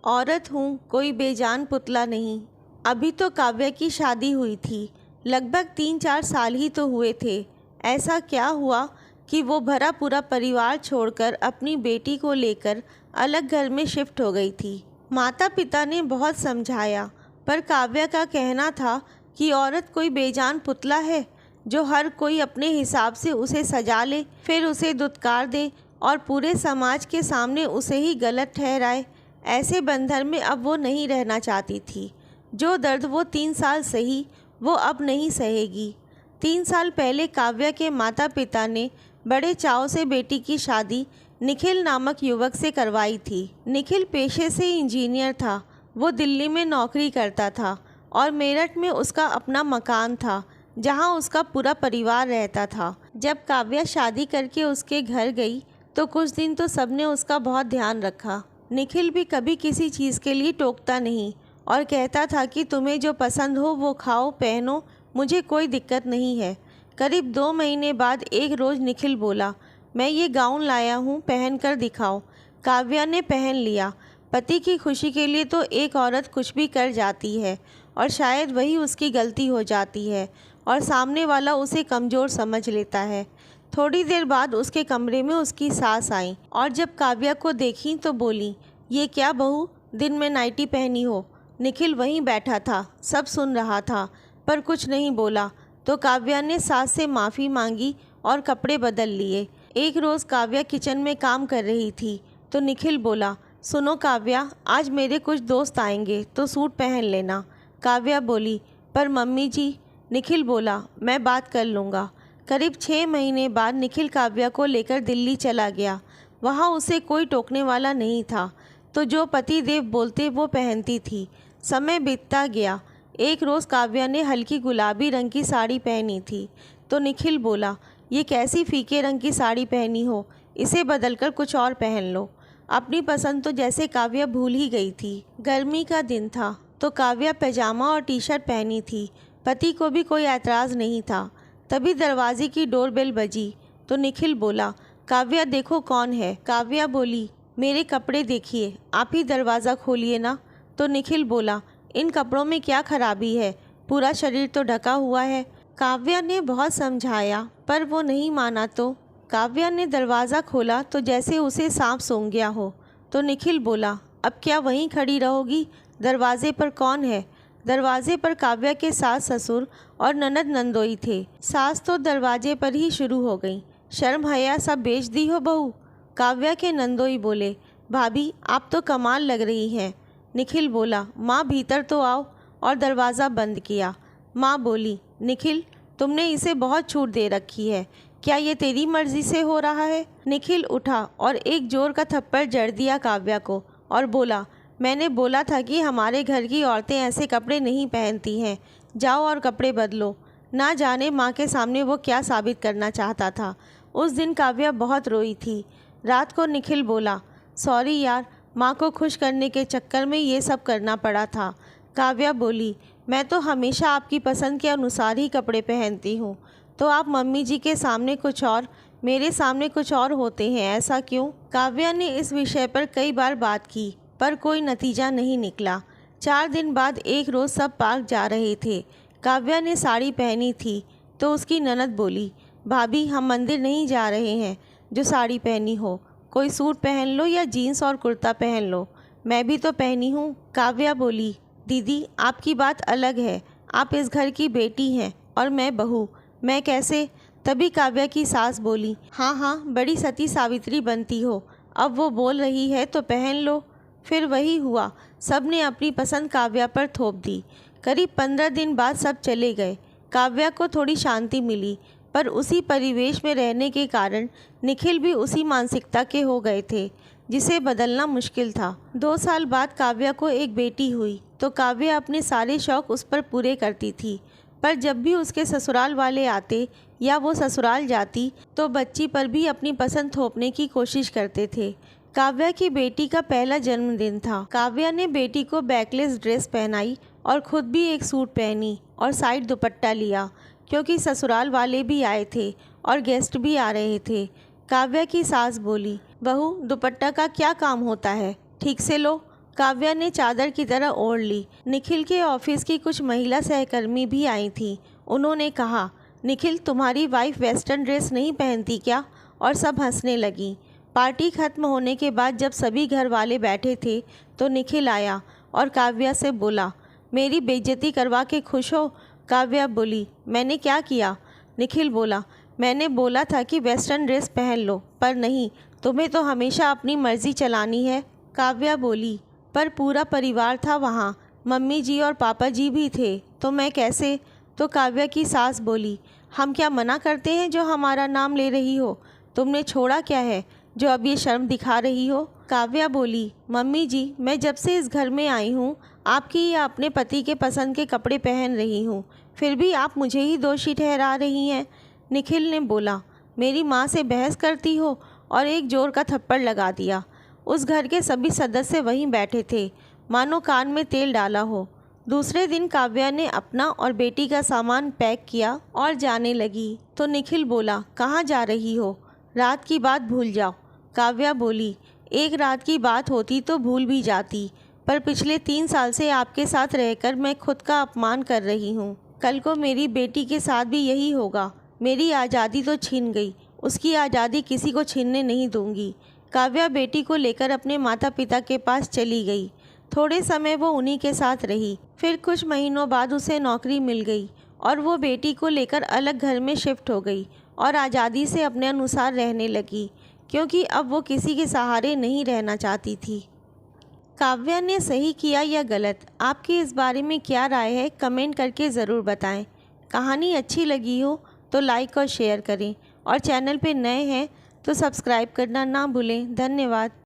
औरत हूँ, कोई बेजान पुतला नहीं। अभी तो काव्या की शादी हुई थी, लगभग 3-4 साल ही तो हुए थे। ऐसा क्या हुआ कि वो भरा पूरा परिवार छोड़कर अपनी बेटी को लेकर अलग घर में शिफ्ट हो गई थी। माता पिता ने बहुत समझाया, पर काव्या का कहना था कि औरत कोई बेजान पुतला है जो हर कोई अपने हिसाब से उसे सजा ले, फिर उसे दुत्कार दे और पूरे समाज के सामने उसे ही गलत ठहराए। ऐसे बंधन में अब वो नहीं रहना चाहती थी। जो दर्द वो 3 साल सही, वो अब नहीं सहेगी। 3 साल पहले काव्या के माता पिता ने बड़े चाव से बेटी की शादी निखिल नामक युवक से करवाई थी। निखिल पेशे से इंजीनियर था। वो दिल्ली में नौकरी करता था और मेरठ में उसका अपना मकान था, जहां उसका पूरा परिवार रहता था। जब काव्या शादी करके उसके घर गई तो कुछ दिन तो सबने उसका बहुत ध्यान रखा। निखिल भी कभी किसी चीज़ के लिए टोकता नहीं और कहता था कि तुम्हें जो पसंद हो वो खाओ पहनो, मुझे कोई दिक्कत नहीं है। करीब 2 महीने बाद एक रोज़ निखिल बोला, मैं ये गाउन लाया हूँ, पहन कर दिखाओ। काव्या ने पहन लिया। पति की खुशी के लिए तो एक औरत कुछ भी कर जाती है और शायद वही उसकी गलती हो जाती है और सामने वाला उसे कमज़ोर समझ लेता है। थोड़ी देर बाद उसके कमरे में उसकी सास आई और जब काव्या को देखी तो बोली, ये क्या बहू, दिन में नाइटी पहनी हो? निखिल वहीं बैठा था, सब सुन रहा था पर कुछ नहीं बोला। तो काव्या ने सास से माफ़ी मांगी और कपड़े बदल लिए। एक रोज़ काव्या किचन में काम कर रही थी तो निखिल बोला, सुनो काव्या, आज मेरे कुछ दोस्त आएंगे तो सूट पहन लेना। काव्या बोली, पर मम्मी जी। निखिल बोला, मैं बात कर लूँगा। करीब 6 महीने बाद निखिल काव्या को लेकर दिल्ली चला गया। वहाँ उसे कोई टोकने वाला नहीं था, तो जो पति देव बोलते वो पहनती थी। समय बीतता गया। एक रोज़ काव्या ने हल्की गुलाबी रंग की साड़ी पहनी थी तो निखिल बोला, ये कैसी फीके रंग की साड़ी पहनी हो, इसे बदलकर कुछ और पहन लो। अपनी पसंद तो जैसे काव्या भूल ही गई थी। गर्मी का दिन था तो काव्या पैजामा और टी-शर्ट पहनी थी। पति को भी कोई ऐतराज़ नहीं था। तभी दरवाजे की डोरबेल बजी तो निखिल बोला, काव्या देखो कौन है। काव्या बोली, मेरे कपड़े देखिए, आप ही दरवाज़ा खोलिए ना। तो निखिल बोला, इन कपड़ों में क्या खराबी है, पूरा शरीर तो ढका हुआ है। काव्या ने बहुत समझाया पर वो नहीं माना। तो काव्या ने दरवाज़ा खोला तो जैसे उसे सांप सूंघ गया हो। तो निखिल बोला, अब क्या वहीं खड़ी रहोगी, दरवाजे पर कौन है? दरवाजे पर काव्या के सास ससुर और ननद नंदोई थे। सास तो दरवाजे पर ही शुरू हो गई, शर्म हया सब बेच दी हो बहू। काव्या के नंदोई बोले, भाभी आप तो कमाल लग रही हैं। निखिल बोला, माँ भीतर तो आओ, और दरवाज़ा बंद किया। माँ बोली, निखिल तुमने इसे बहुत छूट दे रखी है, क्या ये तेरी मर्जी से हो रहा है? निखिल उठा और एक जोर का थप्पड़ जड़ दिया काव्या को और बोला, मैंने बोला था कि हमारे घर की औरतें ऐसे कपड़े नहीं पहनती हैं, जाओ और कपड़े बदलो। ना जाने माँ के सामने वो क्या साबित करना चाहता था। उस दिन काव्या बहुत रोई थी। रात को निखिल बोला, सॉरी यार, माँ को खुश करने के चक्कर में ये सब करना पड़ा था। काव्या बोली, मैं तो हमेशा आपकी पसंद के अनुसार ही कपड़े पहनती हूँ, तो आप मम्मी जी के सामने कुछ और, मेरे सामने कुछ और होते हैं, ऐसा क्यों? काव्या ने इस विषय पर कई बार बात की पर कोई नतीजा नहीं निकला। 4 दिन बाद एक रोज़ सब पार्क जा रहे थे। काव्या ने साड़ी पहनी थी तो उसकी ननद बोली, भाभी हम मंदिर नहीं जा रहे हैं जो साड़ी पहनी हो, कोई सूट पहन लो या जीन्स और कुर्ता पहन लो, मैं भी तो पहनी हूँ। काव्या बोली, दीदी आपकी बात अलग है, आप इस घर की बेटी हैं और मैं बहू, मैं कैसे? तभी काव्या की सास बोली, हाँ हाँ बड़ी सती सावित्री बनती हो, अब वो बोल रही है तो पहन लो। फिर वही हुआ, सब ने अपनी पसंद काव्या पर थोप दी। करीब 15 दिन बाद सब चले गए। काव्या को थोड़ी शांति मिली, पर उसी परिवेश में रहने के कारण निखिल भी उसी मानसिकता के हो गए थे जिसे बदलना मुश्किल था। 2 साल बाद काव्या को एक बेटी हुई तो काव्या अपने सारे शौक़ उस पर पूरे करती थी, पर जब भी उसके ससुराल वाले आते या वो ससुराल जाती तो बच्ची पर भी अपनी पसंद थोपने की कोशिश करते थे। काव्या की बेटी का पहला जन्मदिन था। काव्या ने बेटी को बैकलेस ड्रेस पहनाई और खुद भी एक सूट पहनी और साइड दुपट्टा लिया, क्योंकि ससुराल वाले भी आए थे और गेस्ट भी आ रहे थे। काव्या की सास बोली, बहू दुपट्टा का क्या काम होता है, ठीक से लो। काव्या ने चादर की तरह ओढ़ ली। निखिल के ऑफिस की कुछ महिला सहकर्मी भी आई थी। उन्होंने कहा, निखिल तुम्हारी वाइफ वेस्टर्न ड्रेस नहीं पहनती क्या? और सब हंसने लगी। पार्टी खत्म होने के बाद जब सभी घर वाले बैठे थे तो निखिल आया और काव्या से बोला, मेरी बेइज्जती करवा के खुश हो? काव्या बोली, मैंने क्या किया? निखिल बोला, मैंने बोला था कि वेस्टर्न ड्रेस पहन लो, पर नहीं, तुम्हें तो हमेशा अपनी मर्जी चलानी है। काव्या बोली, पर पूरा परिवार था वहाँ, मम्मी जी और पापा जी भी थे, तो मैं कैसे? तो काव्या की सास बोली, हम क्या मना करते हैं जो हमारा नाम ले रही हो? तुमने छोड़ा क्या है जो अब ये शर्म दिखा रही हो? काव्या बोली, मम्मी जी, मैं जब से इस घर में आई हूँ आपकी या अपने पति के पसंद के कपड़े पहन रही हूँ, फिर भी आप मुझे ही दोषी ठहरा रही हैं। निखिल ने बोला, मेरी माँ से बहस करती हो? और एक जोर का थप्पड़ लगा दिया। उस घर के सभी सदस्य वहीं बैठे थे, मानो कान में तेल डाला हो। दूसरे दिन काव्या ने अपना और बेटी का सामान पैक किया और जाने लगी तो निखिल बोला, कहाँ जा रही हो? रात की बात भूल जाओ। काव्या बोली, एक रात की बात होती तो भूल भी जाती, पर पिछले 3 साल से आपके साथ रहकर मैं खुद का अपमान कर रही हूँ। कल को मेरी बेटी के साथ भी यही होगा। मेरी आज़ादी तो छीन गई, उसकी आज़ादी किसी को छीनने नहीं दूंगी। काव्या बेटी को लेकर अपने माता पिता के पास चली गई। थोड़े समय वो उन्हीं के साथ रही। फिर कुछ महीनों बाद उसे नौकरी मिल गई और वो बेटी को लेकर अलग घर में शिफ्ट हो गई और आज़ादी से अपने अनुसार रहने लगी, क्योंकि अब वो किसी के सहारे नहीं रहना चाहती थी। काव्या ने सही किया या गलत, आपकी इस बारे में क्या राय है? कमेंट करके ज़रूर बताएं। कहानी अच्छी लगी हो तो लाइक और शेयर करें और चैनल पे नए हैं तो सब्सक्राइब करना ना भूलें। धन्यवाद।